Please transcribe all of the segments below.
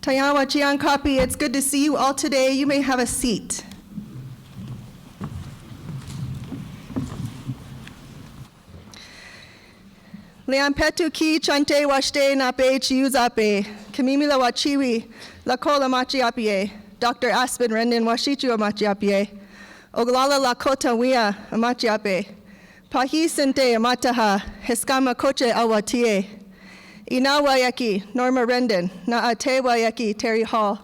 Tayawa Chiang Kapi, it's good to see you all today. You may have a seat. Leon Petu ki chante washte nape chiuzape, Kamimila wachiwi, Lakola machiapie, Dr. Aspen Rendon washichu amachiapie, Oglala Lakota wia amachiape, Pahi sente amataha, Heskama koche awatie, Ina wayaki, Norma Rendon, Na ate wayaki, Terry Hall,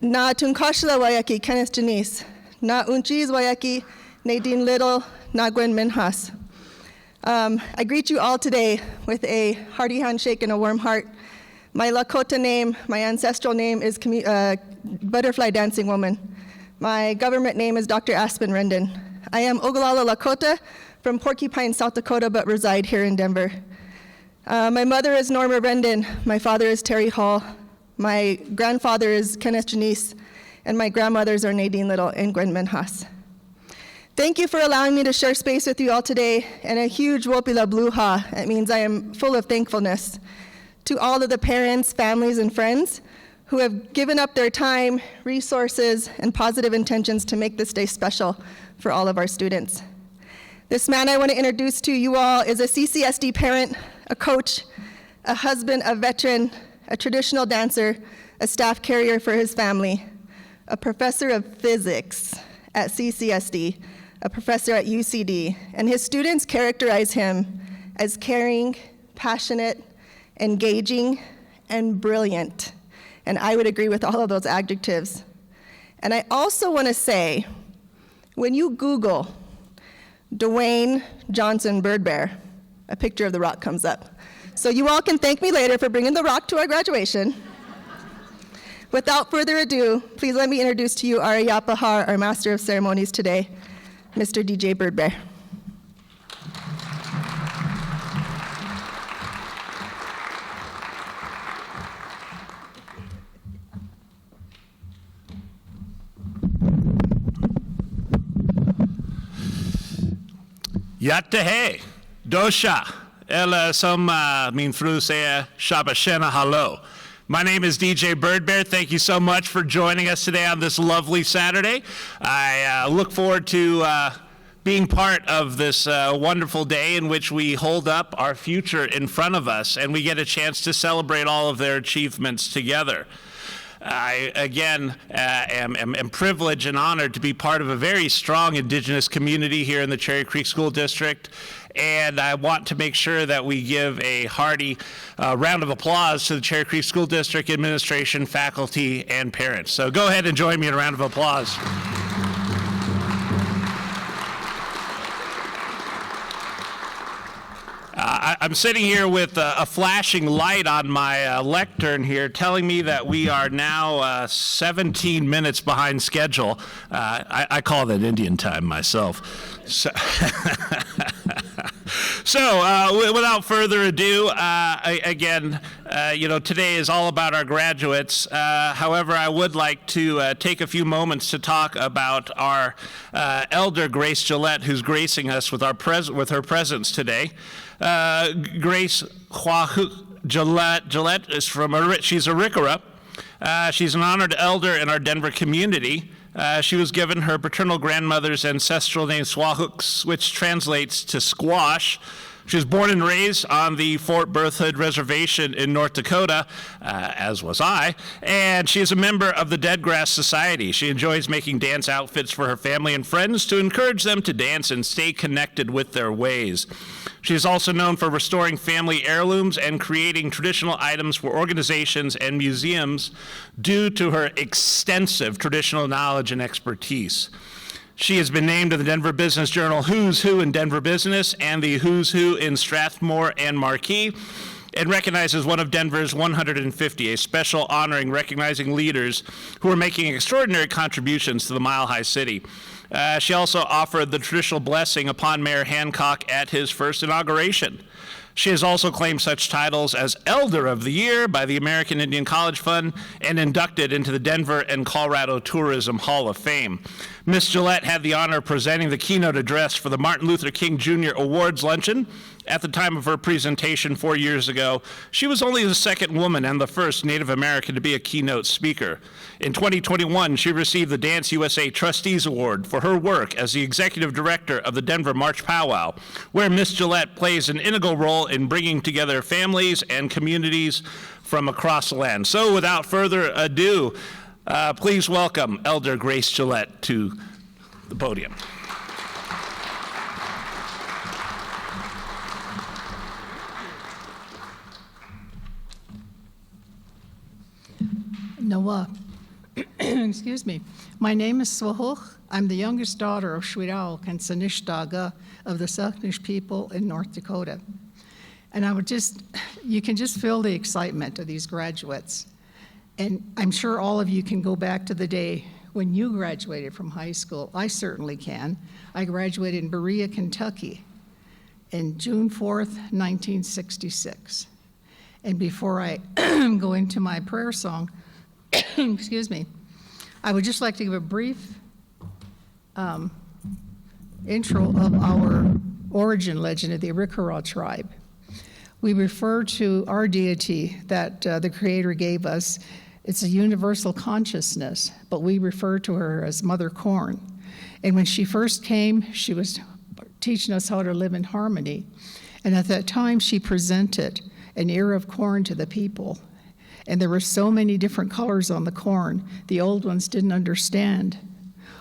Na tunkashla wayaki, Kenneth Janice, Na unchiz wayaki, Nadine Little, Na Gwen Minhas. I greet you all today with a hearty handshake and a warm heart. My Lakota name, my ancestral name is Butterfly Dancing Woman. My government name is Dr. Aspen Rendon. I am Oglala Lakota from Porcupine, South Dakota, but reside here in Denver. My mother is Norma Rendon. My father is Terry Hall. My grandfather is Kenneth Janice, and my grandmothers are Nadine Little and Gwen Minhas. Thank you for allowing me to share space with you all today, and a huge wopila bluha. It means I am full of thankfulness to all of the parents, families, and friends who have given up their time, resources, and positive intentions to make this day special for all of our students. This man I want to introduce to you all is a CCSD parent, a coach, a husband, a veteran, a traditional dancer, a staff carrier for his family, a professor of physics at CCSD, a professor at UCD, and his students characterize him as caring, passionate, engaging, and brilliant. And I would agree with all of those adjectives. And I also want to say, when you Google Dwayne Johnson Bird Bear, a picture of the rock comes up. So you all can thank me later for bringing the rock to our graduation. Without further ado, please let me introduce to you our Yapahar, our Master of Ceremonies today, Mr. DJ Bird Bear. Yattahe, dosha, ela som min fru säga shabashena hello. My name is DJ Bird Bear. Thank you so much for joining us today on this lovely Saturday. I look forward to being part of this wonderful day in which we hold up our future in front of us and we get a chance to celebrate all of their achievements together. I, again, am privileged and honored to be part of a very strong Indigenous community here in the Cherry Creek School District, and I want to make sure that we give a hearty round of applause to the Cherry Creek School District administration, faculty, and parents. So go ahead and join me in a round of applause. I'm sitting here with a flashing light on my lectern here telling me that we are now 17 minutes behind schedule. I call that Indian time myself. So, without further ado, again, today is all about our graduates. However, I would like to take a few moments to talk about our elder, Grace Gillette, who's gracing us with her presence today. Grace Gillette is she's a Riccara. She's an honored elder in our Denver community. She was given her paternal grandmother's ancestral name Swahooks, which translates to squash. She was born and raised on the Fort Berthoud Reservation in North Dakota, as was I, and she is a member of the Dead Grass Society. She enjoys making dance outfits for her family and friends to encourage them to dance and stay connected with their ways. She is also known for restoring family heirlooms and creating traditional items for organizations and museums due to her extensive traditional knowledge and expertise. She has been named to the Denver Business Journal Who's Who in Denver Business and the Who's Who in Strathmore and Marquee, and recognized as one of Denver's 150, a special honoring recognizing leaders who are making extraordinary contributions to the Mile High City. She also offered the traditional blessing upon Mayor Hancock at his first inauguration. She has also claimed such titles as Elder of the Year by the American Indian College Fund and inducted into the Denver and Colorado Tourism Hall of Fame. Ms. Gillette had the honor of presenting the keynote address for the Martin Luther King Jr. Awards Luncheon. At the time of her presentation 4 years ago, she was only the second woman and the first Native American to be a keynote speaker. In 2021, she received the Dance USA Trustees Award for her work as the executive director of the Denver March Powwow, where Ms. Gillette plays an integral role in bringing together families and communities from across the land. So without further ado, please welcome Elder Grace Gillette to the podium. Noah. Excuse me. My name is Swahuch. I'm the youngest daughter of Shwirao and Sanishtaga of the Sauknish people in North Dakota. And you can just feel the excitement of these graduates. And I'm sure all of you can go back to the day when you graduated from high school. I certainly can. I graduated in Berea, Kentucky in June 4th, 1966. And before I go into my prayer song, excuse me, I would just like to give a brief intro of our origin legend of the Arikara tribe. We refer to our deity that the Creator gave us. It's a universal consciousness, but we refer to her as Mother Corn. And when she first came, she was teaching us how to live in harmony. And at that time, she presented an ear of corn to the people. And there were so many different colors on the corn. The old ones didn't understand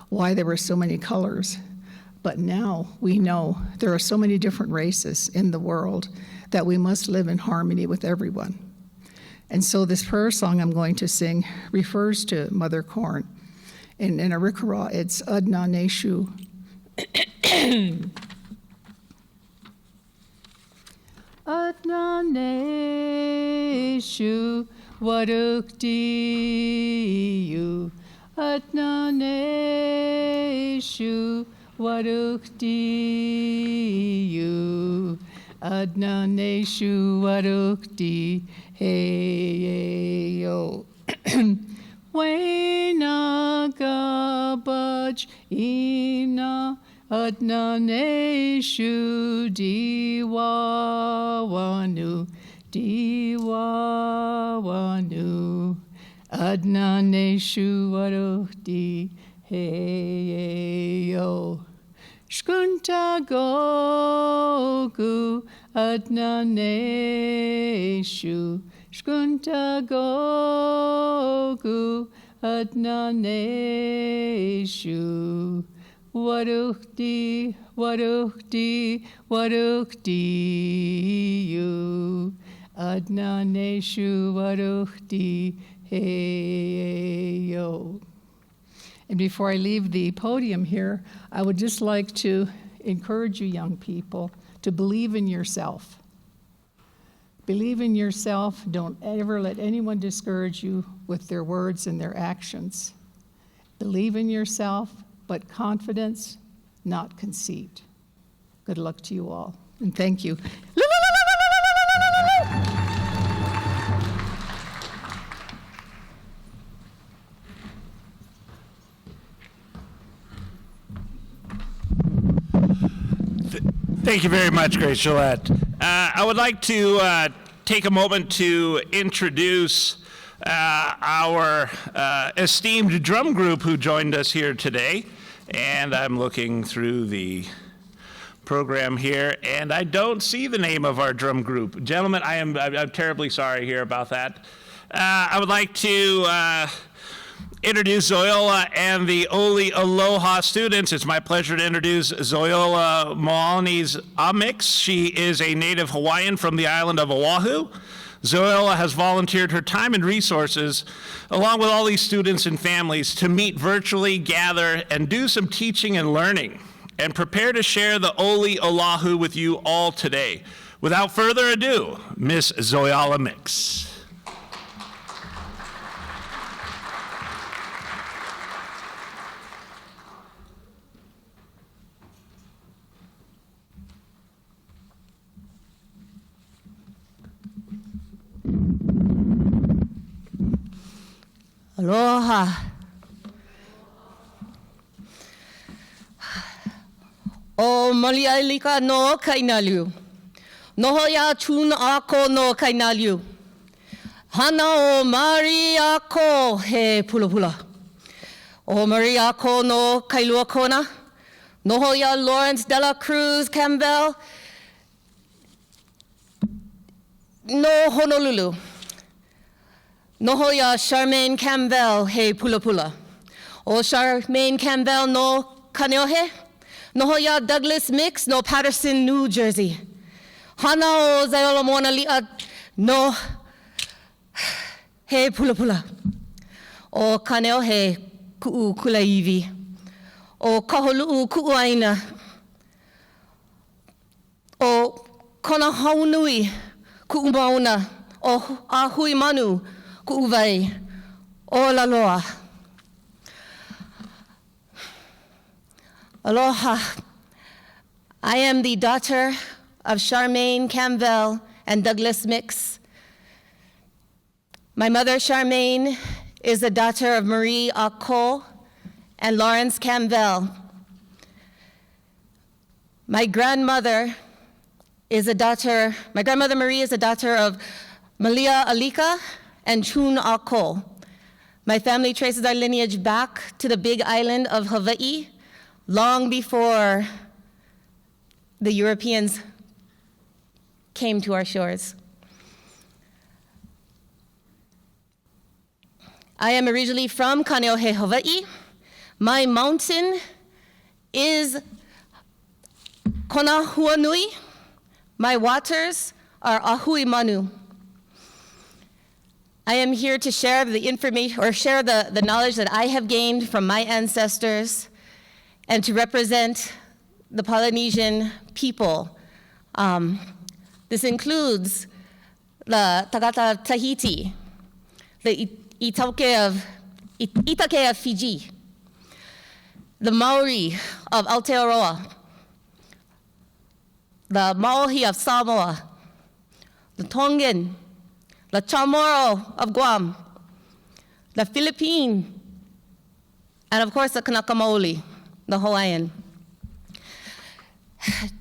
why there were so many colors. But now we know there are so many different races in the world that we must live in harmony with everyone. And so this prayer song I'm going to sing refers to Mother Corn. In Arikara, it's Adna Neshu. Adna Neshu Warukdiyu. Adna Neshu Warukdiyu. Adna Neshu Warukdi. Hey yo. Wena gabaj ina adna neshu diwawanu adna neshu waruhdi hey yo. Shkunta gogu adna neshu. Shkunta gogu adna neshu. Warukdi, warukdi, warukdi you. Adna neshu warukdi hey yo. And before I leave the podium here, I would just like to encourage you young people to believe in yourself. Believe in yourself. Don't ever let anyone discourage you with their words and their actions. Believe in yourself, but confidence, not conceit. Good luck to you all, and thank you. Thank you very much, Grace Gillette. I would like to take a moment to introduce our esteemed drum group who joined us here today. And I'm looking through the program here, and I don't see the name of our drum group. Gentlemen, I'm terribly sorry here about that. I would like to introduce Zoyola and the Oli Aloha students. It's my pleasure to introduce Zoyola Moalani's Amix. She is a native Hawaiian from the island of Oahu. Zoyola has volunteered her time and resources, along with all these students and families, to meet virtually, gather, and do some teaching and learning, and prepare to share the Oli Oahu with you all today. Without further ado, Miss Zoyola Mix. Aloha. O malialika no kainaliu. Nohoya chun ako no kainaliu. Hana o Maria ko he pula pula. O Maria ko no kailua kona. Nohoya Lawrence de la Cruz Campbell. No Honolulu. Nohoya Charmaine Campbell he pula pula. O Charmaine Campbell no Kaneohe. Nohoya Douglas Mix no Patterson, New Jersey. Hana o Zayola Mona Li'a no he pula pula. O Kaneohe ku'u kulaivi. O kaholu'u ku'uaina. O kona haunui ku'u mauna. O ahui manu ku'u vai. O laloa. Aloha. I am the daughter of Charmaine Campbell and Douglas Mix. My mother, Charmaine, is the daughter of Marie Ako and Lawrence Campbell. My grandmother Marie is a daughter of Malia Alika and Chun Ako. My family traces our lineage back to the big island of Hawaii, long before the Europeans came to our shores. I am originally from Kaneohe, Hawaii. My mountain is Konahuanui. My waters are Ahui Manu. I am here to share the information or share the knowledge that I have gained from my ancestors and to represent the Polynesian people. This includes the Tagata Tahiti, the Itake of Fiji, the Maori of Aotearoa, the Maohi of Samoa, the Tongan, the Chamorro of Guam, the Philippine, and of course the Kanaka Maoli, the Hawaiian.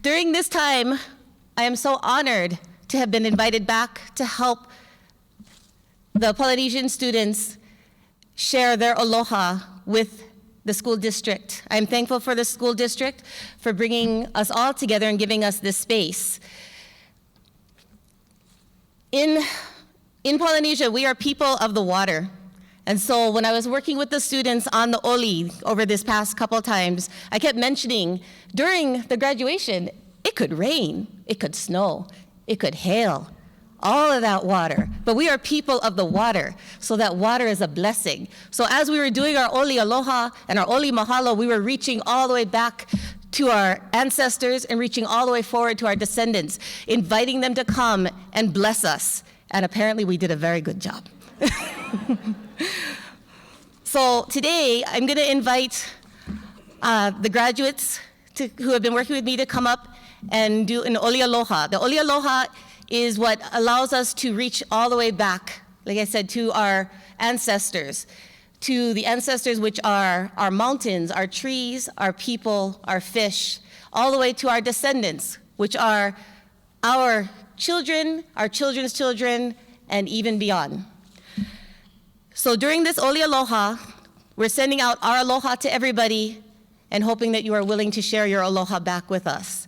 During this time, I am so honored to have been invited back to help the Polynesian students share their aloha with the school district. I'm thankful for the school district for bringing us all together and giving us this space. In Polynesia, we are people of the water. And so when I was working with the students on the oli over this past couple times, I kept mentioning during the graduation, it could rain, it could snow, it could hail, all of that water. But we are people of the water, so that water is a blessing. So as we were doing our oli aloha and our oli mahalo, we were reaching all the way back to our ancestors and reaching all the way forward to our descendants, inviting them to come and bless us. And apparently we did a very good job. So today, I'm going to invite the graduates who have been working with me to come up and do an oli aloha. The oli aloha is what allows us to reach all the way back, like I said, to our ancestors, to the ancestors which are our mountains, our trees, our people, our fish, all the way to our descendants, which are our children, our children's children, and even beyond. So during this Oli Aloha, we're sending out our aloha to everybody and hoping that you are willing to share your aloha back with us.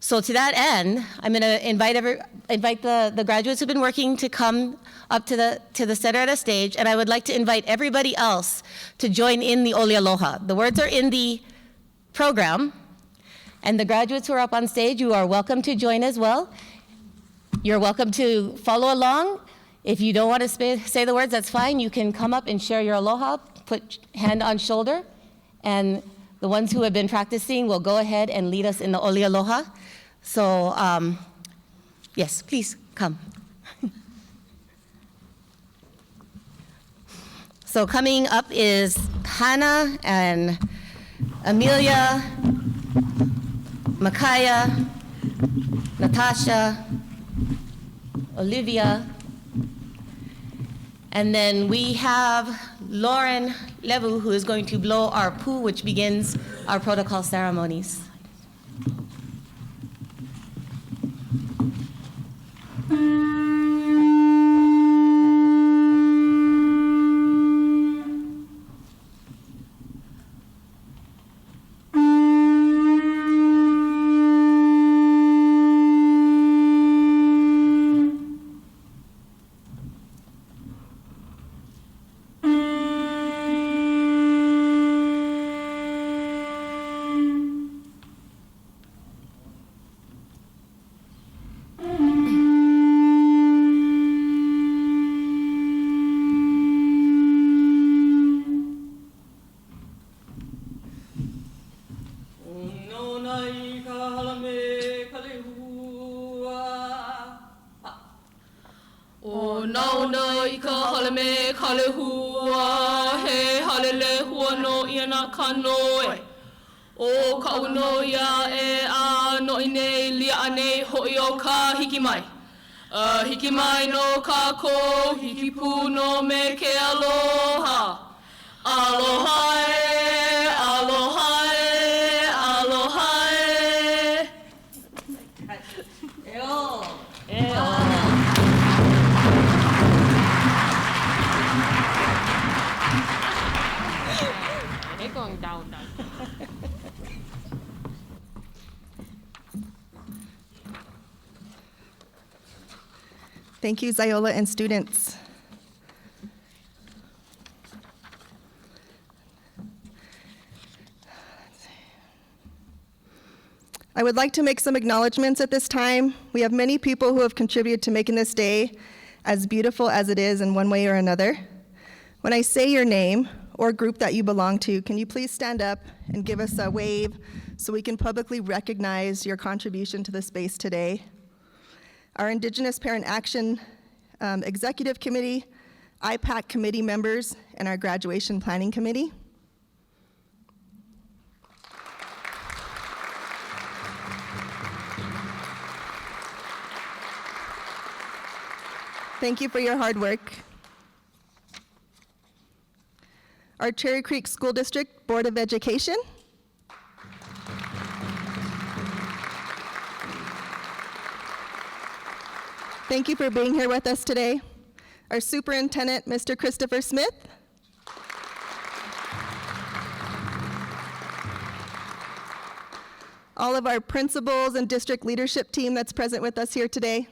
So to that end, I'm going to invite the graduates who've been working to come up to the center of the stage, and I would like to invite everybody else to join in the Oli Aloha. The words are in the program, and the graduates who are up on stage, you are welcome to join as well. You're welcome to follow along. If you don't want to say the words, that's fine. You can come up and share your aloha, put hand on shoulder, and the ones who have been practicing will go ahead and lead us in the Oli Aloha. So, yes, please come. So coming up is Hannah and Amelia, Makaya, Natasha, Olivia, and then we have Lauren Levu, who is going to blow our pu, which begins our protocol ceremonies. O nauna I ka haleme kalehua he halele hua no I ana kanoe. O ka uno ia e a no I nei lia ane hoi o ka hiki mai. Hiki mai no ka ko, hiki pu no me ke aloha. Aloha e, aloha e, aloha e. Eo. Eo. They're going down. Thank you, Ziola and students. I would like to make some acknowledgments at this time. We have many people who have contributed to making this day as beautiful as it is in one way or another. When I say your name or group that you belong to, can you please stand up and give us a wave so we can publicly recognize your contribution to the space today? Our Indigenous Parent Action Executive Committee, IPAC committee members, and our Graduation Planning Committee. Thank you for your hard work. Our Cherry Creek School District Board of Education. Thank you for being here with us today. Our Superintendent, Mr. Christopher Smith. All of our principals and district leadership team that's present with us here today.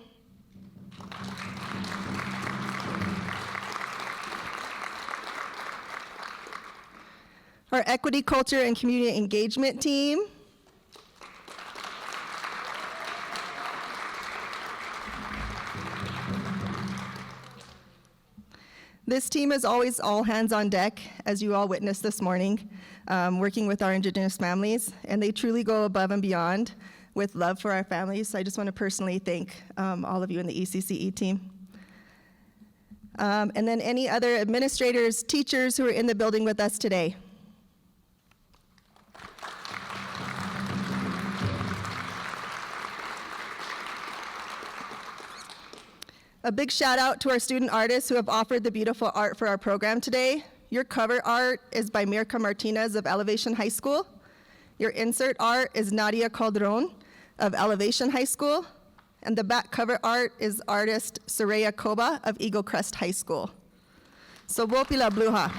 Our Equity, Culture, and Community Engagement team. This team is always all hands on deck, as you all witnessed this morning, working with our Indigenous families, and they truly go above and beyond with love for our families. So I just want to personally thank all of you in the ECCE team. And then any other administrators, teachers who are in the building with us today. A big shout out to our student artists who have offered the beautiful art for our program today. Your cover art is by Mirka Martinez of Elevation High School. Your insert art is Nadia Calderon of Elevation High School. And the back cover art is artist Soraya Koba of Eagle Crest High School. So Wopila Bluha.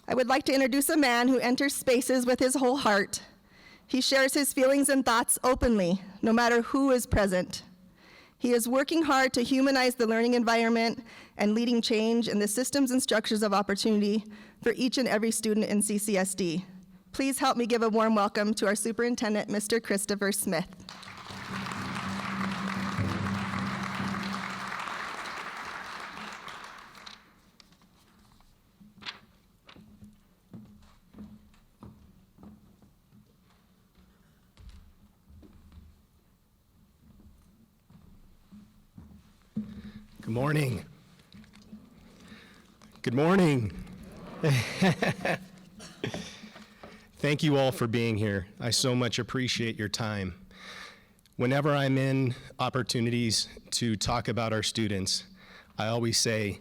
I would like to introduce a man who enters spaces with his whole heart. He shares his feelings and thoughts openly, no matter who is present. He is working hard to humanize the learning environment and leading change in the systems and structures of opportunity for each and every student in CCSD. Please help me give a warm welcome to our Superintendent, Mr. Christopher Smith. Good morning. Good morning. Thank you all for being here. I so much appreciate your time. Whenever I'm in opportunities to talk about our students, I always say,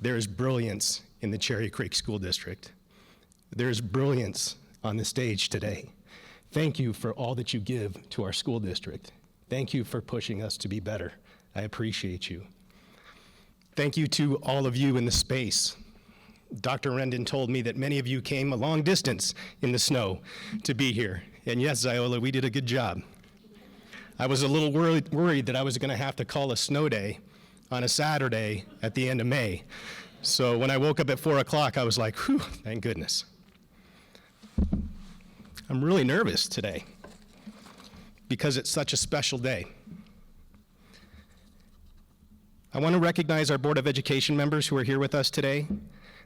There is brilliance in the Cherry Creek School District. There is brilliance on the stage today. Thank you for all that you give to our school district. Thank you for pushing us to be better. I appreciate you. Thank you to all of you in the space. Dr. Rendon told me that many of you came a long distance in the snow to be here. And yes, Ziola, we did a good job. I was a little worried that I was gonna have to call a snow day on a Saturday at the end of May. So when I woke up at 4 o'clock, I was like, whew, thank goodness. I'm really nervous today because it's such a special day. I want to recognize our Board of Education members who are here with us today,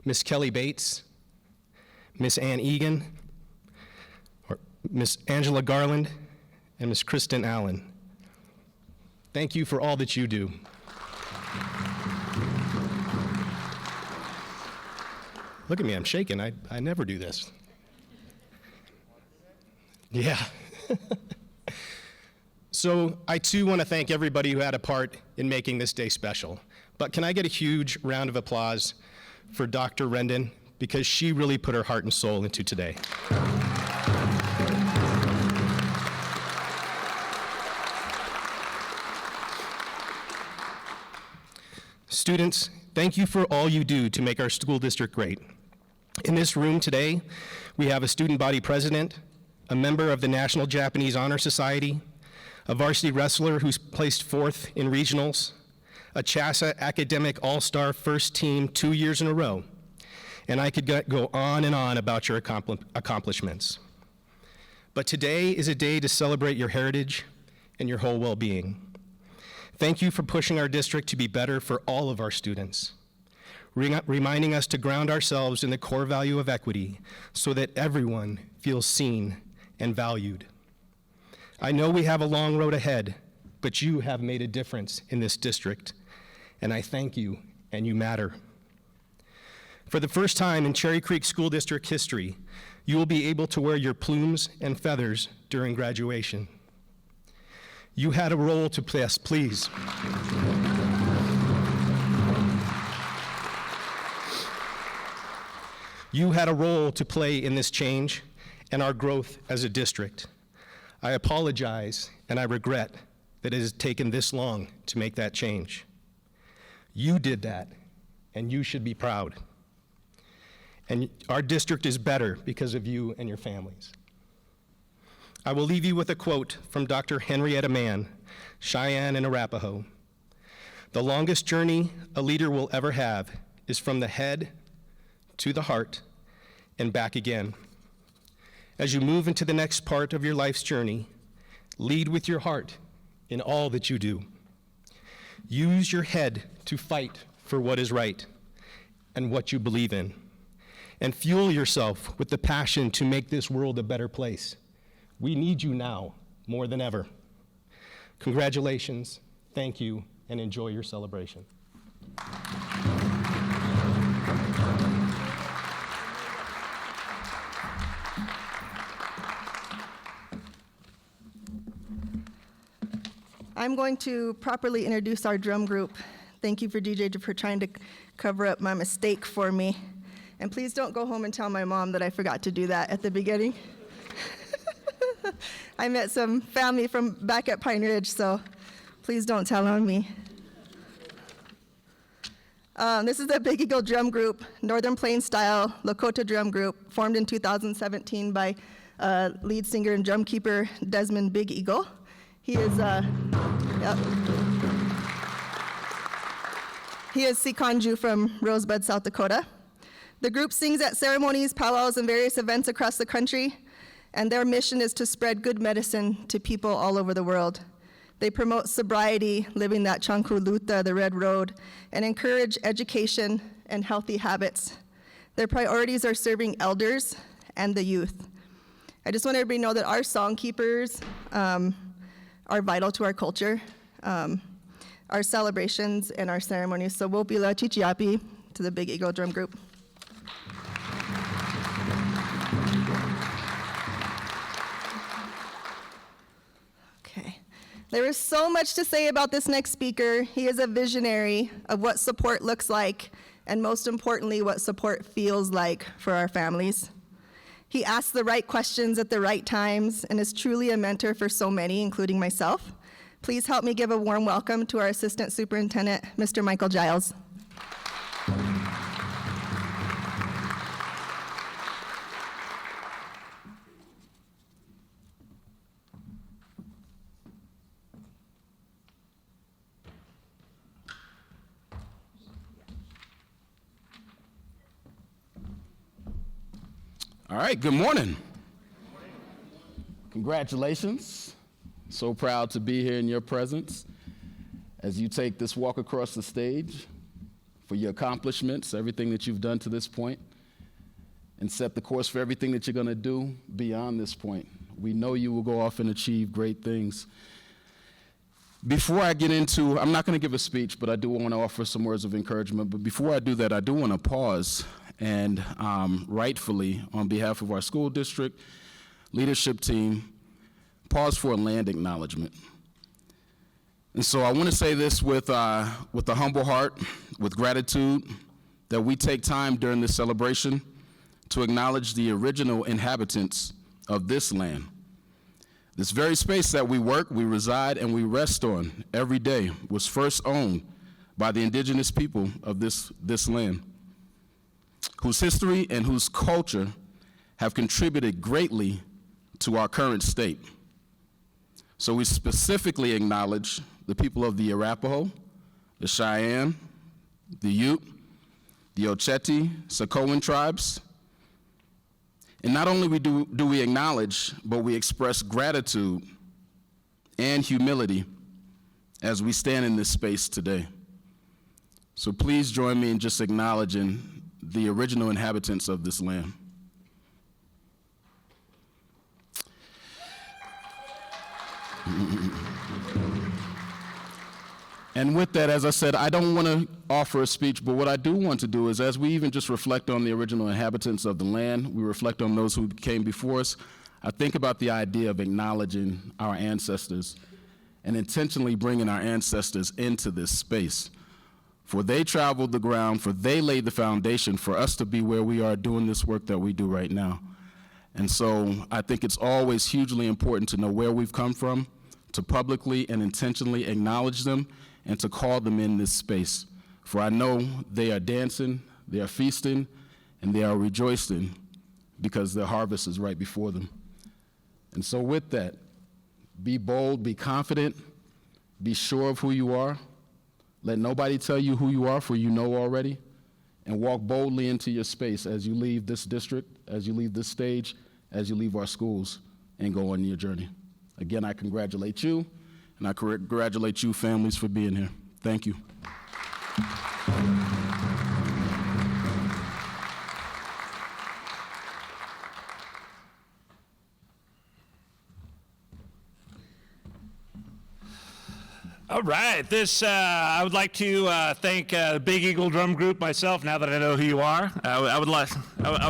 Ms. Kelly Bates, Ms. Ann Egan, Ms. Angela Garland, and Ms. Kristen Allen. Thank you for all that you do. Look at me, I'm shaking. I never do this. Yeah. So I too want to thank everybody who had a part in making this day special. But can I get a huge round of applause for Dr. Rendon, because she really put her heart and soul into today. Students, thank you for all you do to make our school district great. In this room today, we have a student body president, a member of the National Japanese Honor Society, a varsity wrestler who's placed 4th in regionals, a CHASA academic all-star first team 2 years in a row, and I could go on and on about your accomplishments. But today is a day to celebrate your heritage and your whole well-being. Thank you for pushing our district to be better for all of our students, reminding us to ground ourselves in the core value of equity so that everyone feels seen and valued. I know we have a long road ahead, but you have made a difference in this district, and I thank you, and you matter. For the first time in Cherry Creek School District history, you will be able to wear your plumes and feathers during graduation. You had a role to play, please. You had a role to play in this change and our growth as a district. I apologize and I regret that it has taken this long to make that change. You did that, and you should be proud. And our district is better because of you and your families. I will leave you with a quote from Dr. Henrietta Mann, Cheyenne and Arapaho. The longest journey a leader will ever have is from the head to the heart and back again. As you move into the next part of your life's journey, lead with your heart in all that you do. Use your head to fight for what is right and what you believe in, and fuel yourself with the passion to make this world a better place. We need you now more than ever. Congratulations, thank you, and enjoy your celebration. I'm going to properly introduce our drum group. Thank you for DJ for trying to cover up my mistake for me. And please don't go home and tell my mom that I forgot to do that at the beginning. I met some family from back at Pine Ridge, so please don't tell on me. This is the Big Eagle Drum Group, Northern Plains style Lakota drum group, formed in 2017 by lead singer and drum keeper Desmond Big Eagle. He is Sikanju from Rosebud, South Dakota. The group sings at ceremonies, powwows, and various events across the country, and their mission is to spread good medicine to people all over the world. They promote sobriety, living that Chanku Luta, the Red Road, and encourage education and healthy habits. Their priorities are serving elders and the youth. I just want everybody to know that our song keepers are vital to our culture, our celebrations, and our ceremonies. So we'll be la chichiapi to the Big Eagle Drum Group. Okay. There is so much to say about this next speaker. He is a visionary of what support looks like and most importantly, what support feels like for our families. He asks the right questions at the right times and is truly a mentor for so many, including myself. Please help me give a warm welcome to our Assistant Superintendent, Mr. Michael Giles. All right, good morning. Congratulations. So proud to be here in your presence as you take this walk across the stage for your accomplishments, everything that you've done to this point, and set the course for everything that you're going to do beyond this point. We know you will go off and achieve great things. Before I get into, I'm not going to give a speech, but I do want to offer some words of encouragement. But before I do that, I do want to pause and rightfully, on behalf of our school district leadership team, pause for a land acknowledgement. And so I want to say this with a humble heart, with gratitude, that we take time during this celebration to acknowledge the original inhabitants of this land. This very space that we work, we reside, and we rest on every day was first owned by the indigenous people of this land, whose history and whose culture have contributed greatly to our current state. So we specifically acknowledge the people of the Arapaho, the Cheyenne, the Ute, the Ocheti, Sakoan tribes. And not only do we acknowledge, but we express gratitude and humility as we stand in this space today. So please join me in just acknowledging the original inhabitants of this land. And with that, as I said, I don't want to offer a speech, but what I do want to do is, as we even just reflect on the original inhabitants of the land, we reflect on those who came before us, I think about the idea of acknowledging our ancestors and intentionally bringing our ancestors into this space. For they traveled the ground, for they laid the foundation for us to be where we are doing this work that we do right now. And so I think it's always hugely important to know where we've come from, to publicly and intentionally acknowledge them, and to call them in this space. For I know they are dancing, they are feasting, and they are rejoicing because their harvest is right before them. And so with that, be bold, be confident, be sure of who you are. Let nobody tell you who you are, for you know already, and walk boldly into your space as you leave this district, as you leave this stage, as you leave our schools, and go on your journey. Again, I congratulate you, and I congratulate you families for being here. Thank you. All right, I would like to thank Big Eagle Drum Group myself, now that I know who you are. I would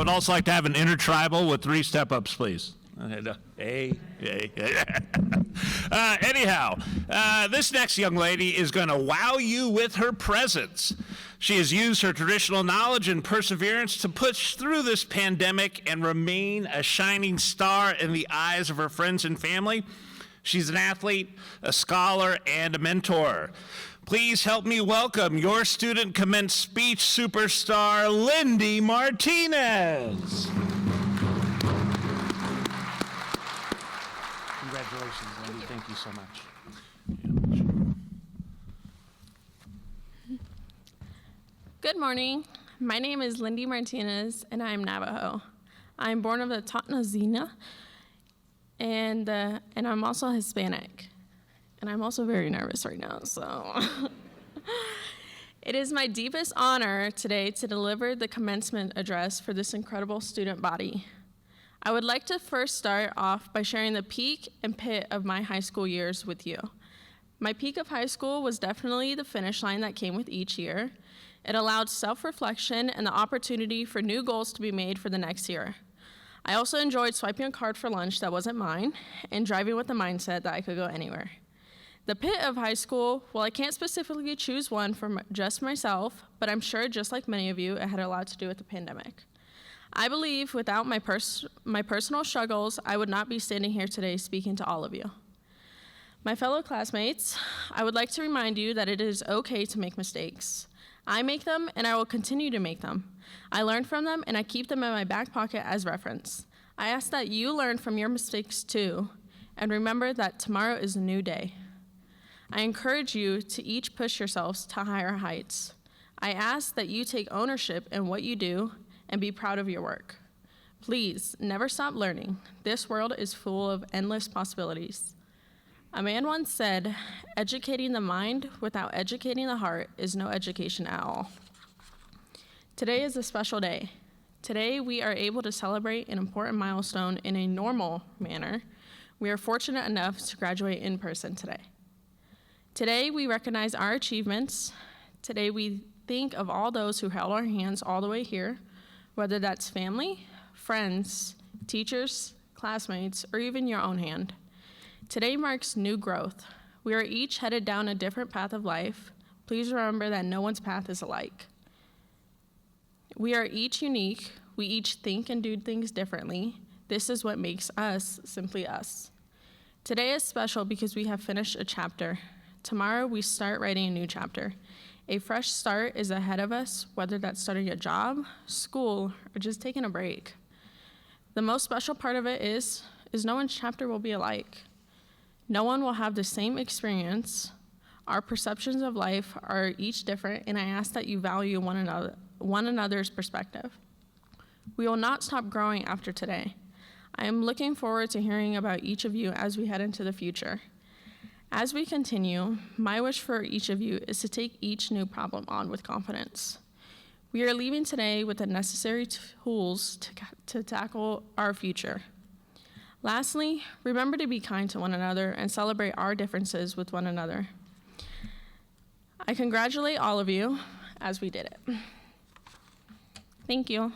also like to have an intertribal with 3 step-ups, please. Hey. Anyhow, this next young lady is going to wow you with her presence. She has used her traditional knowledge and perseverance to push through this pandemic and remain a shining star in the eyes of her friends and family. She's an athlete, a scholar, and a mentor. Please help me welcome your student commence speech superstar, Lindy Martinez. Congratulations, Lindy. Thank you so much. Good morning. My name is Lindy Martinez, and I am Navajo. I am born of the Tatnazina, and I'm also Hispanic. And I'm also very nervous right now, so. It is my deepest honor today to deliver the commencement address for this incredible student body. I would like to first start off by sharing the peak and pit of my high school years with you. My peak of high school was definitely the finish line that came with each year. It allowed self-reflection and the opportunity for new goals to be made for the next year. I also enjoyed swiping a card for lunch that wasn't mine and driving with the mindset that I could go anywhere. The pit of high school, well, I can't specifically choose one for just myself, but I'm sure just like many of you, it had a lot to do with the pandemic. I believe without my personal struggles, I would not be standing here today speaking to all of you. My fellow classmates, I would like to remind you that it is okay to make mistakes. I make them, and I will continue to make them. I learn from them, and I keep them in my back pocket as reference. I ask that you learn from your mistakes too, and remember that tomorrow is a new day. I encourage you to each push yourselves to higher heights. I ask that you take ownership in what you do and be proud of your work. Please, never stop learning. This world is full of endless possibilities. A man once said, educating the mind without educating the heart is no education at all. Today is a special day. Today, we are able to celebrate an important milestone in a normal manner. We are fortunate enough to graduate in person today. Today, we recognize our achievements. Today, we think of all those who held our hands all the way here, whether that's family, friends, teachers, classmates, or even your own hand. Today marks new growth. We are each headed down a different path of life. Please remember that no one's path is alike. We are each unique. We each think and do things differently. This is what makes us simply us. Today is special because we have finished a chapter. Tomorrow, we start writing a new chapter. A fresh start is ahead of us, whether that's starting a job, school, or just taking a break. The most special part of it is no one's chapter will be alike. No one will have the same experience. Our perceptions of life are each different, and I ask that you value one another's perspective. We will not stop growing after today. I am looking forward to hearing about each of you as we head into the future. As we continue, my wish for each of you is to take each new problem on with confidence. We are leaving today with the necessary tools to tackle our future. Lastly, remember to be kind to one another and celebrate our differences with one another. I congratulate all of you as we did it. Thank you.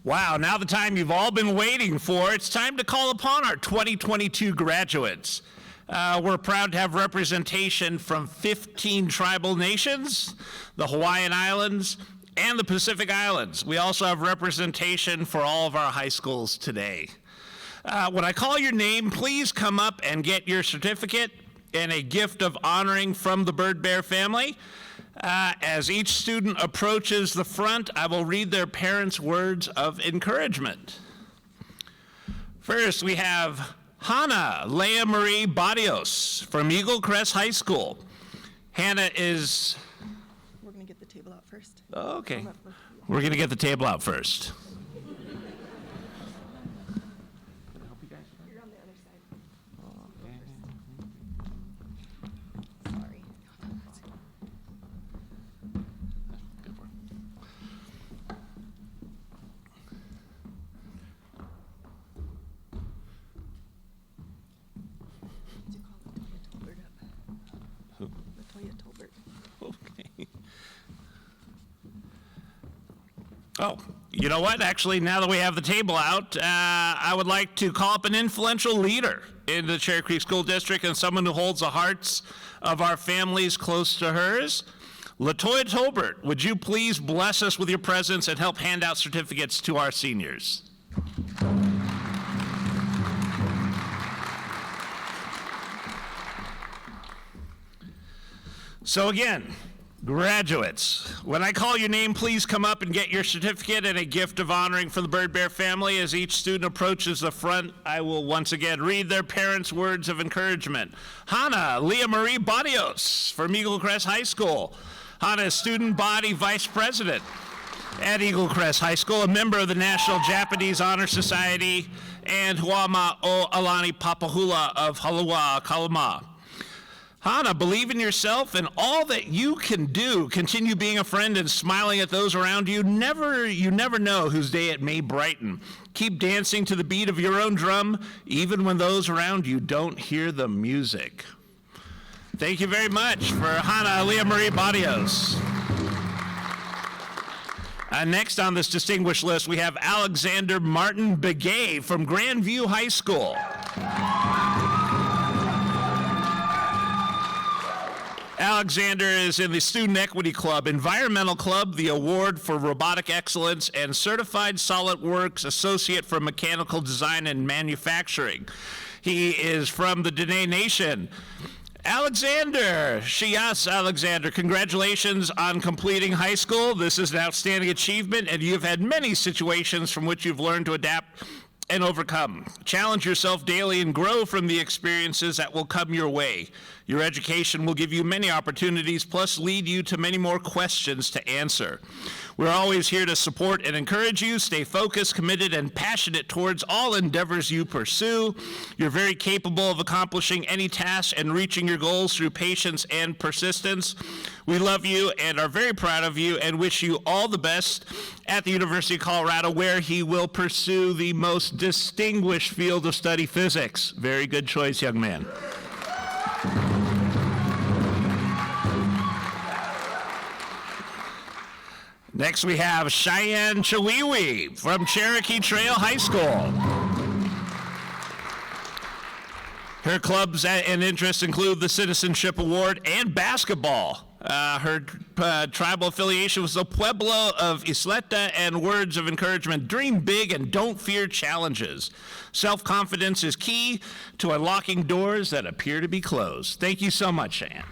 Wow, now the time you've all been waiting for. It's time to call upon our 2022 graduates. We're proud to have representation from 15 tribal nations, the Hawaiian Islands, and the Pacific Islands. We also have representation for all of our high schools today. When I call your name, please come up and get your certificate and a gift of honoring from the Bird Bear family. As each student approaches the front, I will read their parents' words of encouragement. First, we have Hannah Leah Marie Barrios from Eagle Crest High School. Hannah is... We're going to get the table out first. Okay. We're going to get the table out first. You're on the other side. Sorry. Okay. Oh, you know what? Actually, now that we have the table out, I would like to call up an influential leader in the Cherry Creek School District and someone who holds the hearts of our families close to hers. LaToya Tolbert, would you please bless us with your presence and help hand out certificates to our seniors? So again, graduates, when I call your name, please come up and get your certificate and a gift of honoring for the Bird Bear family. As each student approaches the front, I will once again read their parents' words of encouragement. Hannah Leah Marie Barrios from Eagle Crest High School. Hannah is student body vice president at Eagle Crest High School, a member of the National Japanese Honor Society, and Huama o Alani Papahula of Halua Kalama. Hannah, believe in yourself and all that you can do. Continue being a friend and smiling at those around you. You never know whose day it may brighten. Keep dancing to the beat of your own drum, even when those around you don't hear the music. Thank you very much for Hannah Leah Marie Barrios. Next on this distinguished list, we have Alexander Martin Begay from Grandview High School. Alexander is in the Student Equity Club, Environmental Club, the Award for Robotic Excellence, and Certified SolidWorks Associate for Mechanical Design and Manufacturing. He is from the Dene Nation. Alexander, Shias Alexander, congratulations on completing high school. This is an outstanding achievement, and you've had many situations from which you've learned to adapt and overcome. Challenge yourself daily and grow from the experiences that will come your way. Your education will give you many opportunities, plus lead you to many more questions to answer. We're always here to support and encourage you. Stay focused, committed, and passionate towards all endeavors you pursue. You're very capable of accomplishing any task and reaching your goals through patience and persistence. We love you and are very proud of you and wish you all the best at the University of Colorado, where he will pursue the most distinguished field of study, physics. Very good choice, young man. Next, we have Cheyenne Chiwiwi from Cherokee Trail High School. Her clubs and interests include the Citizenship Award and basketball. Her tribal affiliation was the Pueblo of Isleta, and words of encouragement: dream big and don't fear challenges. Self-confidence is key to unlocking doors that appear to be closed. Thank you so much, Cheyenne.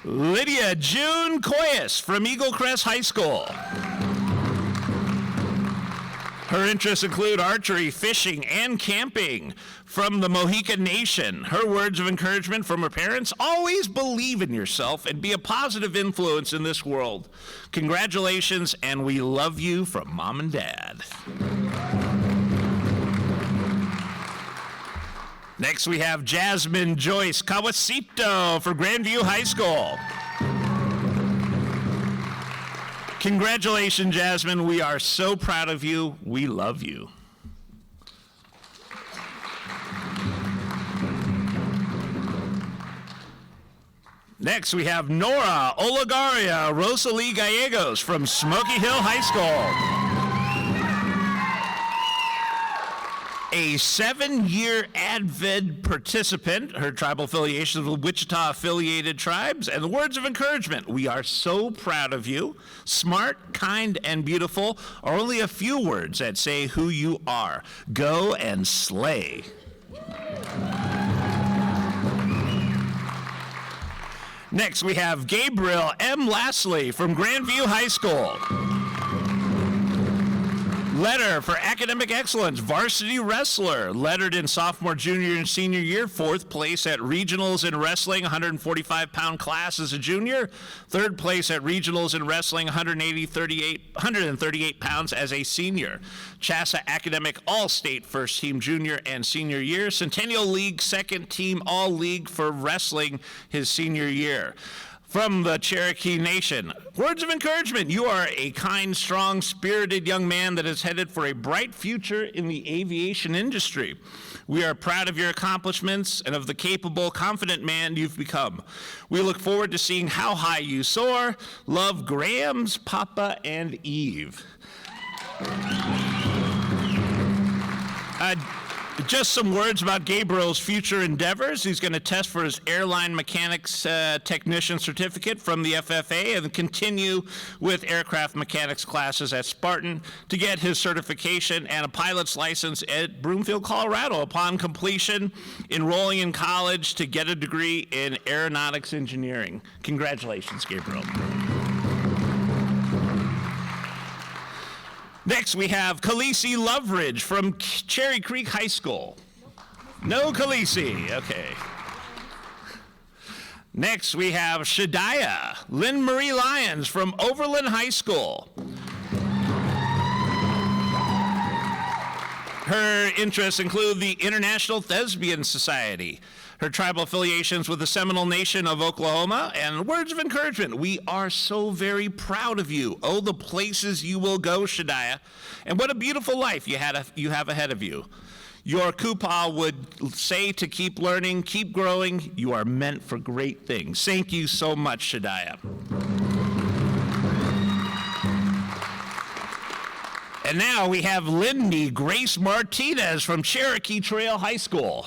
Lydia June Coyas from Eagle Crest High School. Her interests include archery, fishing, and camping. From the Mohican Nation, her words of encouragement from her parents: always believe in yourself and be a positive influence in this world. Congratulations, and we love you from Mom and Dad. Next, we have Jasmine Joyce Kawasito for Grandview High School. Congratulations, Jasmine. We are so proud of you. We love you. Next, we have Nora Olagaria Rosalie Gallegos from Smoky Hill High School. A 7-year ADVED participant. Her tribal affiliation is with Wichita-affiliated tribes. And the words of encouragement: we are so proud of you. Smart, kind, and beautiful are only a few words that say who you are. Go and slay. Next, we have Gabriel M. Lasley from Grandview High School. Letter for academic excellence, varsity wrestler, lettered in sophomore, junior, and senior year, 4th place at regionals in wrestling, 145-pound class as a junior, 3rd place at regionals in wrestling, 138 pounds as a senior. CHASA academic all-state first team junior and senior year, Centennial League second team all-league for wrestling his senior year. From the Cherokee Nation, words of encouragement: you are a kind, strong, spirited young man that is headed for a bright future in the aviation industry. We are proud of your accomplishments and of the capable, confident man you've become. We look forward to seeing how high you soar. Love, Grams, Papa, and Eve. Just some words about Gabriel's future endeavors. He's going to test for his airline mechanics technician certificate from the FFA and continue with aircraft mechanics classes at Spartan to get his certification and a pilot's license at Broomfield, Colorado. Upon completion, enrolling in college to get a degree in aeronautics engineering. Congratulations, Gabriel. Next, we have Khaleesi Loveridge from Cherry Creek High School. No Khaleesi, okay. Next, we have Shadiah Lynn Marie Lyons from Overland High School. Her interests include the International Thespian Society, her tribal affiliations with the Seminole Nation of Oklahoma, and words of encouragement. We are so very proud of you. Oh, the places you will go, Shadiah, and what a beautiful life you have ahead of you. Your Kupa would say to keep learning, keep growing. You are meant for great things. Thank you so much, Shadiah. And now we have Lindy Grace Martinez from Cherokee Trail High School.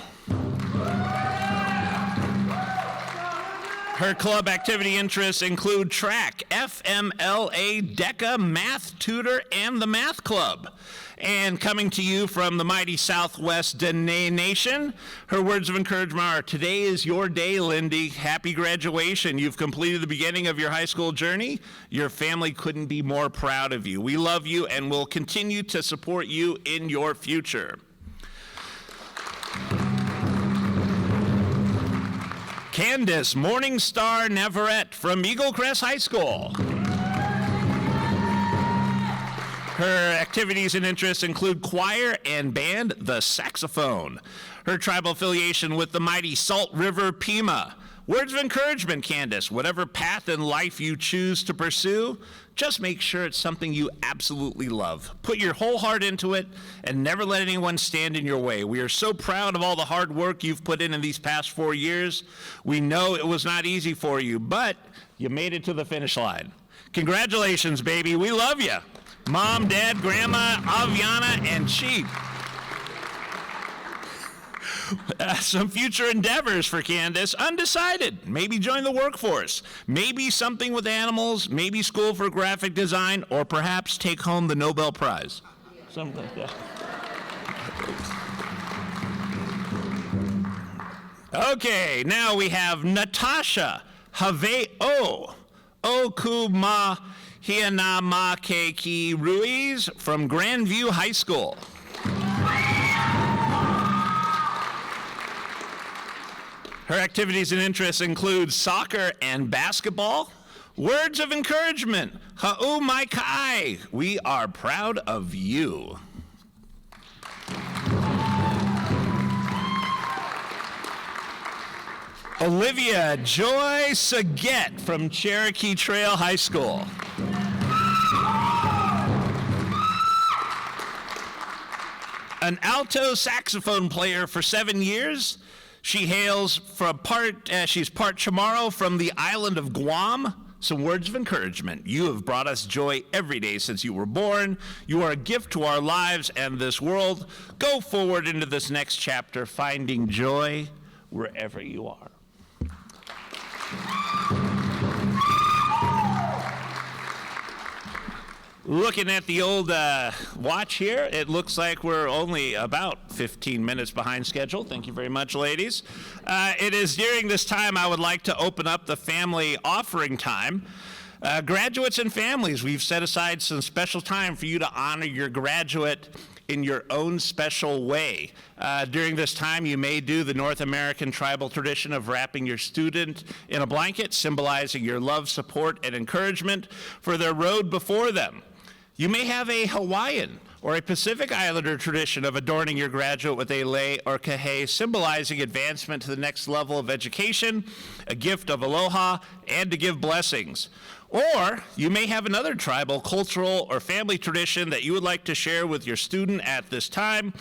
Her club activity interests include track, FMLA, DECA, math tutor, and the math club. And coming to you from the mighty Southwest Dene Nation, her words of encouragement are, today is your day, Lindy. Happy graduation. You've completed the beginning of your high school journey. Your family couldn't be more proud of you. We love you and will continue to support you in your future. Candace Morningstar Navarrete from Eagle Crest High School. Her activities and interests include choir and band, the saxophone. Her tribal affiliation with the mighty Salt River Pima. Words of encouragement, Candace. Whatever path in life you choose to pursue, just make sure it's something you absolutely love. Put your whole heart into it and never let anyone stand in your way. We are so proud of all the hard work you've put in these past 4 years. We know it was not easy for you, but you made it to the finish line. Congratulations, baby. We love you. Mom, Dad, Grandma, Aviana, and Chief. Some future endeavors for Candace, undecided. Maybe join the workforce. Maybe something with animals, maybe school for graphic design, or perhaps take home the Nobel Prize. Something like that. Okay, now we have Natasha Haveo Okuma Hianamakeki Ruiz from Grandview High School. Her activities and interests include soccer and basketball. Words of encouragement, ha'u mai kai, we are proud of you. Olivia Joy Saget from Cherokee Trail High School. An alto saxophone player for 7 years. She hails from she's part Chamorro from the island of Guam. Some words of encouragement. You have brought us joy every day since you were born. You are a gift to our lives and this world. Go forward into this next chapter, finding joy wherever you are. Looking at the old watch here, it looks like we're only about 15 minutes behind schedule. Thank you very much, ladies. It is during this time I would like to open up the family offering time. Graduates and families, we've set aside some special time for you to honor your graduate in your own special way. During this time, you may do the North American tribal tradition of wrapping your student in a blanket, symbolizing your love, support, and encouragement for their road before them. You may have a Hawaiian or a Pacific Islander tradition of adorning your graduate with a lei or kahe, symbolizing advancement to the next level of education, a gift of aloha, and to give blessings. Or you may have another tribal, cultural, or family tradition that you would like to share with your student at this time.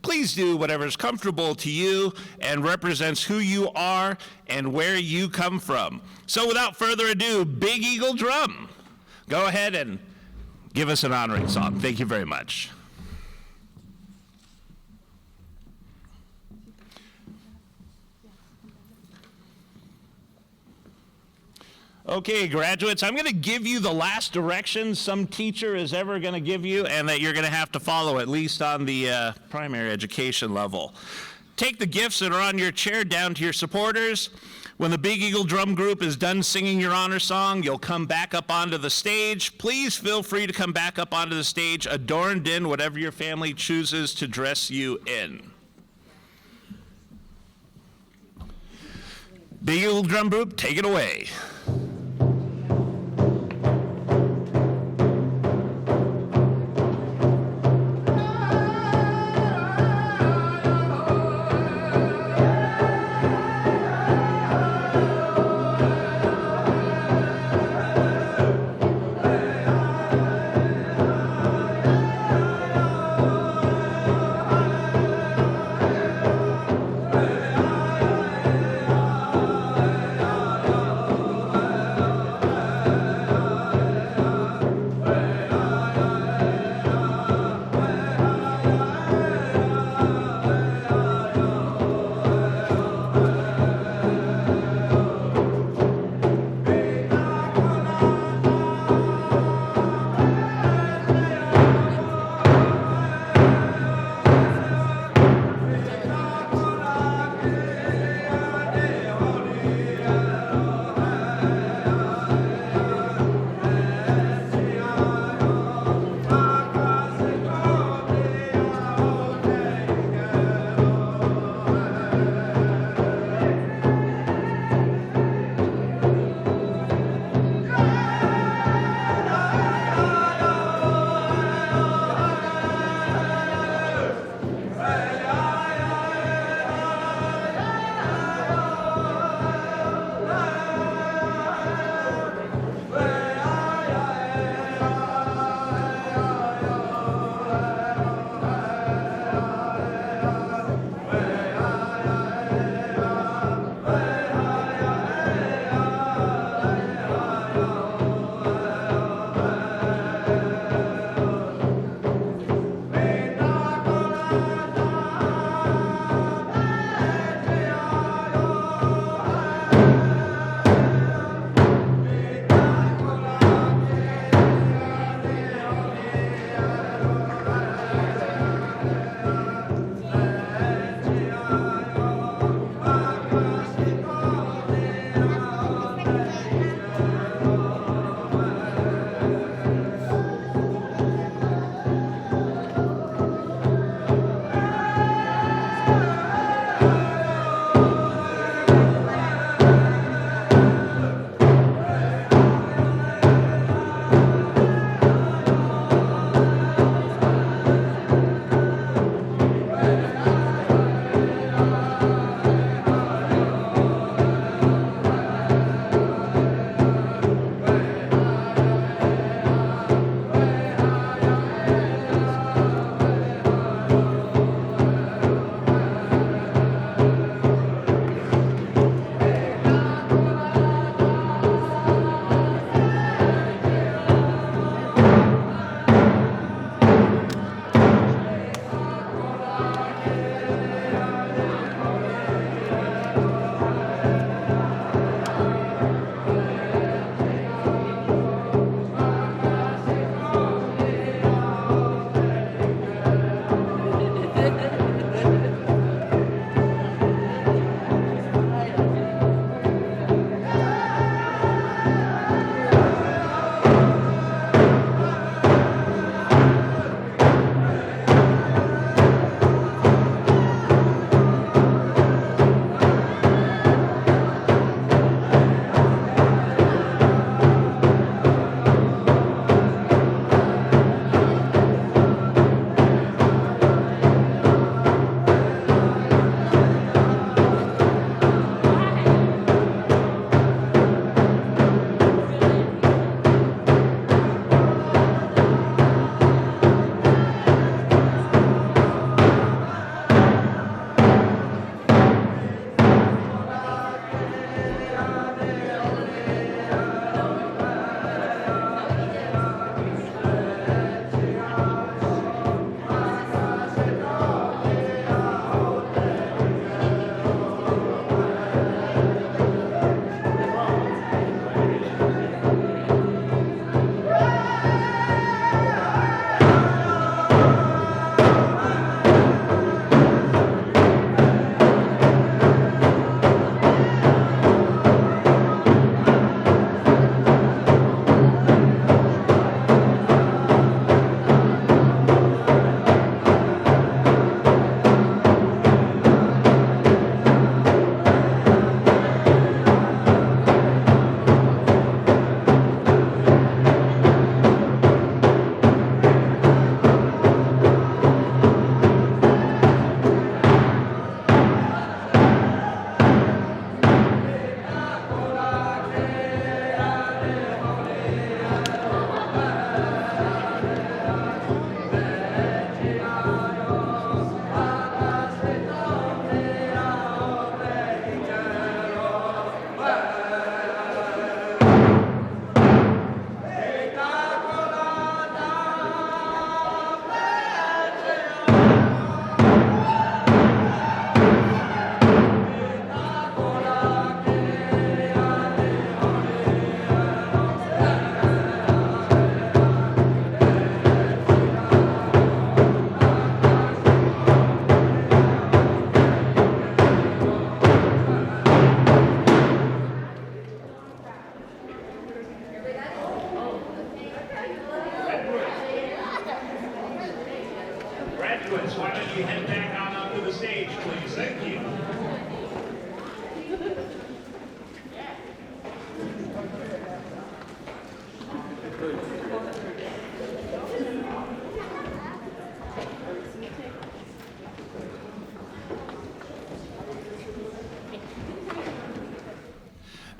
Please do whatever is comfortable to you and represents who you are and where you come from. So without further ado, Big Eagle Drum, go ahead and give us an honoring song. Thank you very much. Okay, graduates, I'm going to give you the last directions some teacher is ever going to give you and that you're going to have to follow, at least on the primary education level. Take the gifts that are on your chair down to your supporters. When the Big Eagle Drum Group is done singing your honor song, you'll come back up onto the stage. Please feel free to come back up onto the stage adorned in whatever your family chooses to dress you in. Big Eagle Drum Group, take it away.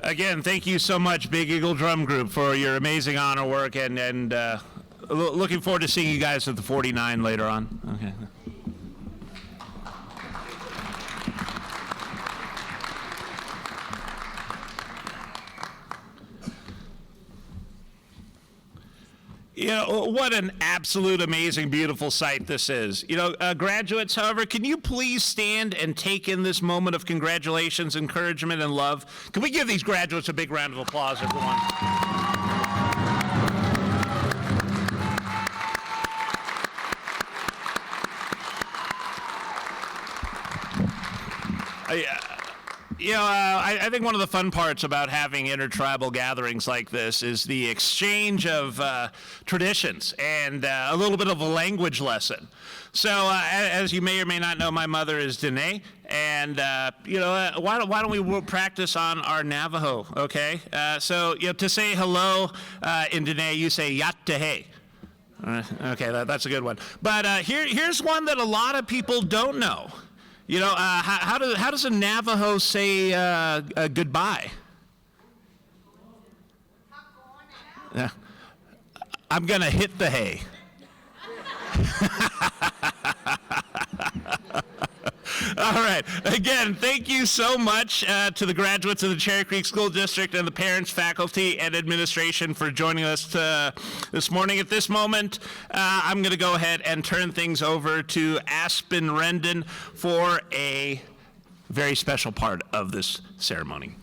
Again, thank you so much, Big Eagle Drum Group, for your amazing honor work, and looking forward to seeing you guys at the 49 later on. Okay. You know, what an absolute amazing, beautiful sight this is. You know, graduates, however, can you please stand and take in this moment of congratulations, encouragement, and love? Can we give these graduates a big round of applause, everyone? I think one of the fun parts about having intertribal gatherings like this is the exchange of traditions and a little bit of a language lesson. So, as you may or may not know, my mother is Dene, and why don't we practice on our Navajo? Okay, so to say hello in Dene, you say Yattahe. Okay, that's a good one. But here's one that a lot of people don't know. You know, how does a Navajo say goodbye? I'm gonna hit the hay. All right. Again, thank you so much to the graduates of the Cherry Creek School District and the parents, faculty, and administration for joining us this morning. At this moment, I'm going to go ahead and turn things over to Aspen Rendon for a very special part of this ceremony.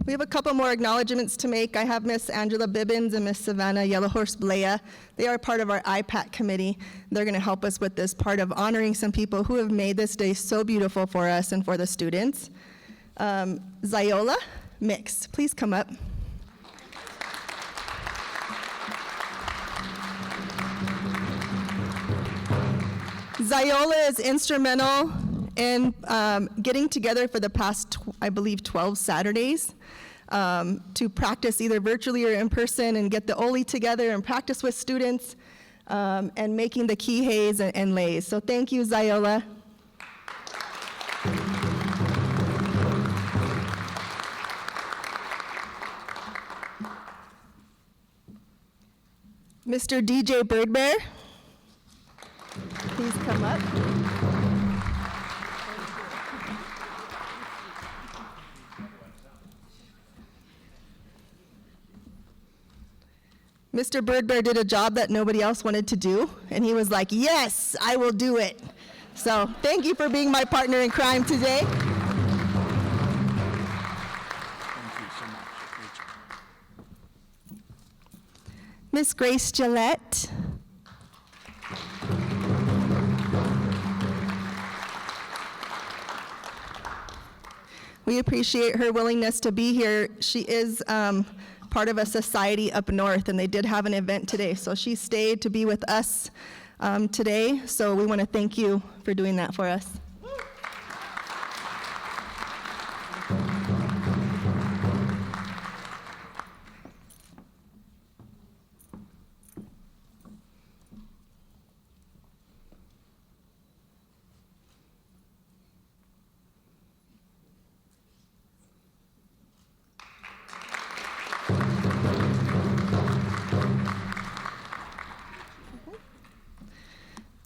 We have a couple more acknowledgments to make. I have Miss Angela Bibbins and Miss Savannah Yellowhorse Blea. They are part of our IPAC committee. They're going to help us with this part of honoring some people who have made this day so beautiful for us and for the students. Ziola Mix, please come up. Ziola is instrumental in getting together for the past, I believe, 12 Saturdays to practice either virtually or in person and get the Oli together and practice with students and making the kiheis and leis. So thank you, Ziola. Mr. DJ Birdbear, please come up. Mr. Birdbear did a job that nobody else wanted to do, and he was like, yes, I will do it. So thank you for being my partner in crime today. Thank you so much. Miss Grace Gillette. We appreciate her willingness to be here. She is part of a society up north, and they did have an event today. So she stayed to be with us today. So we want to thank you for doing that for us.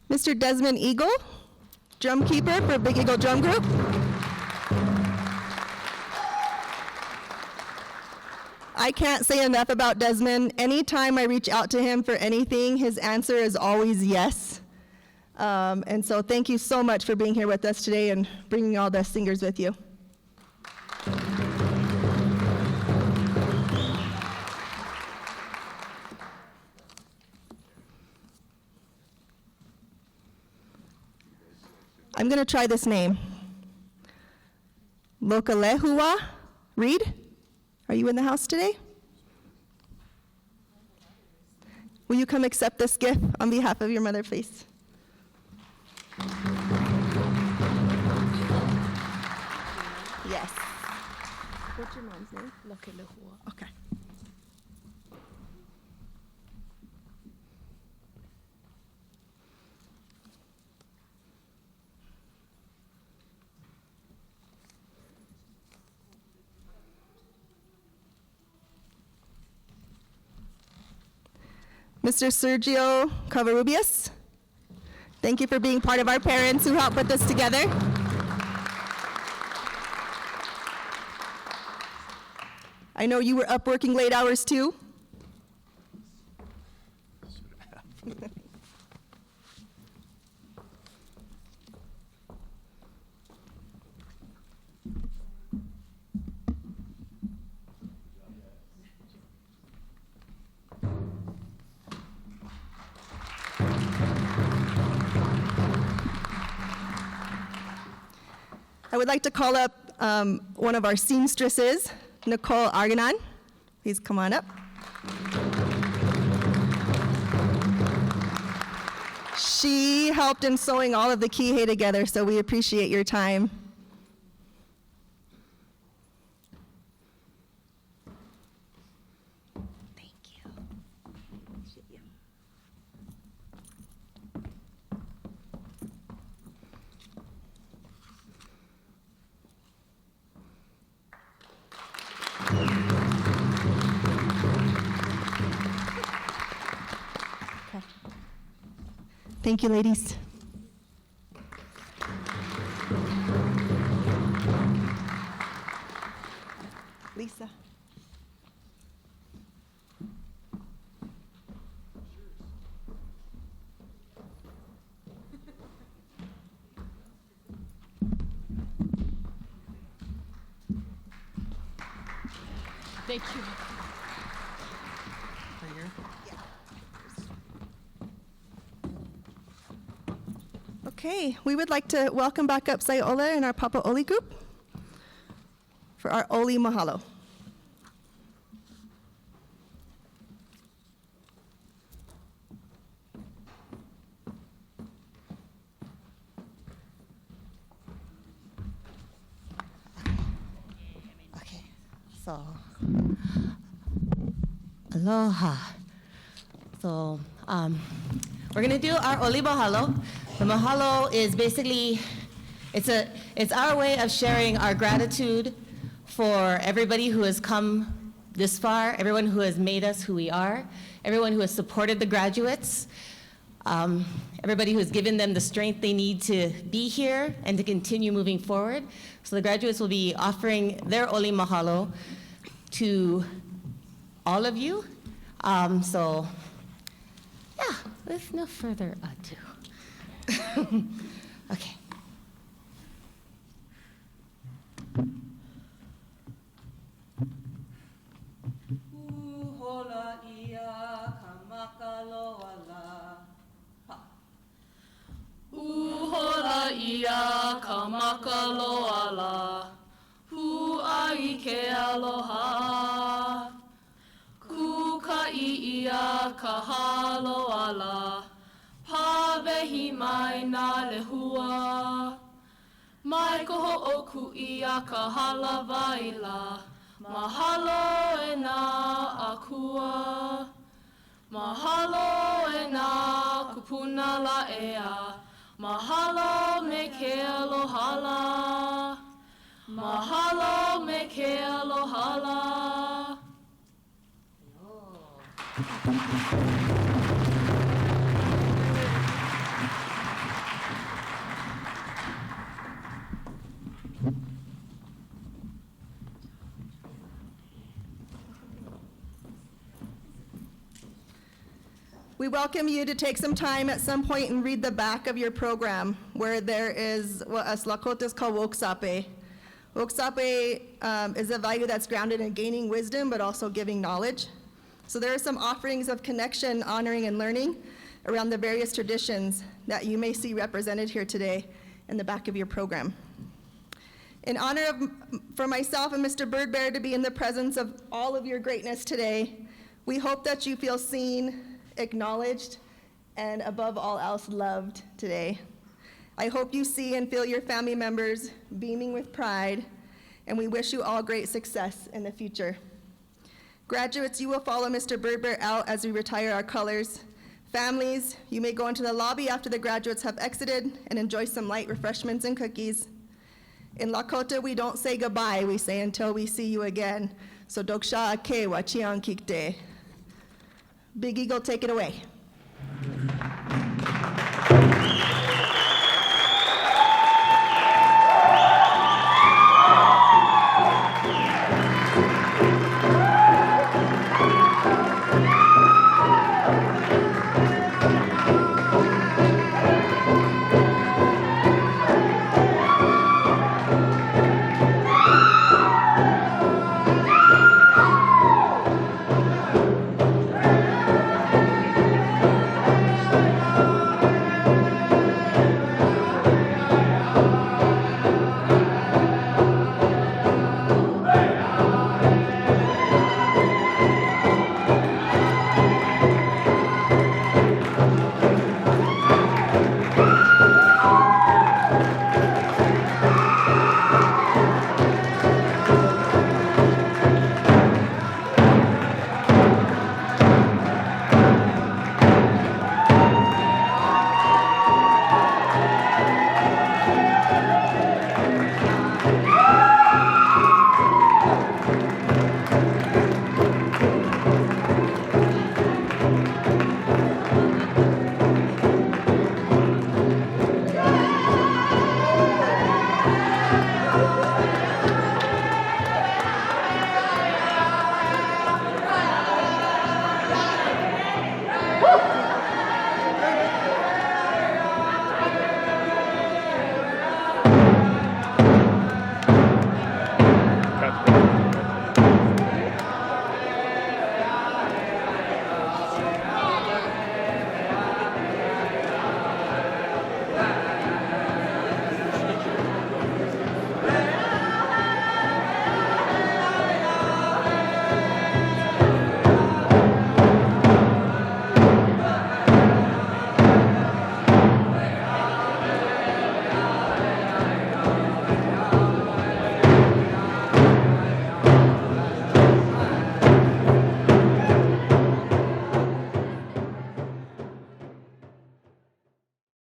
Mr. Desmond Eagle, drum keeper for Big Eagle Drum Group. I can't say enough about Desmond. Anytime I reach out to him for anything, his answer is always yes. And so thank you so much for being here with us today and bringing all the singers with you. I'm going to try this name. Lokalehua Reed, are you in the house today? Will you come accept this gift on behalf of your mother, please? Yes. What's your mom's name? Lokalehua. Okay. Mr. Sergio Covarrubias, thank you for being part of our parents who helped put this together. I know you were up working late hours too. I would like to call up one of our seamstresses, Nicole Arganan. Please come on up. She helped in sewing all of the kihei together, so we appreciate your time. Thank you. Thank you, ladies. Lisa. Thank you. Okay, we would like to welcome back up Saiola and our Papa Oli group for our Oli Mahalo. Okay, so aloha. So we're gonna do our oli mahalo. The mahalo is basically, it's our way of sharing our gratitude for everybody who has come this far, everyone who has made us who we are, everyone who has supported the graduates, everybody who has given them the strength they need to be here and to continue moving forward. So the graduates will be offering their oli mahalo to all of you. So yeah, with no further ado. Okay. Uhola ia kamakaloala. Uhola ia ka makaloala. Huai ke aloha. Kukai ia ka haloala. Pawehi mai nā lehua. Mai koho oku ia ka halawaila. Mahalo e nā akua. Mahalo e nā kupuna la ea. Mahalo me ke alohala. Mahalo me ke alohala. We welcome you to take some time at some point and read the back of your program where there is what us Lakotas call woksape. Woksape is a value that's grounded in gaining wisdom but also giving knowledge. So there are some offerings of connection, honoring, and learning around the various traditions that you may see represented here today in the back of your program. In honor of, for myself and Mr. Birdbear to be in the presence of all of your greatness today, we hope that you feel seen, acknowledged, and above all else, loved today. I hope you see and feel your family members beaming with pride, and we wish you all great success in the future. Graduates, you will follow Mr. Birdbear out as we retire our colors. Families, you may go into the lobby after the graduates have exited and enjoy some light refreshments and cookies. In Lakota, we don't say goodbye, we say until we see you again. So doksha ake wa chiang kikte. Big Eagle, take it away.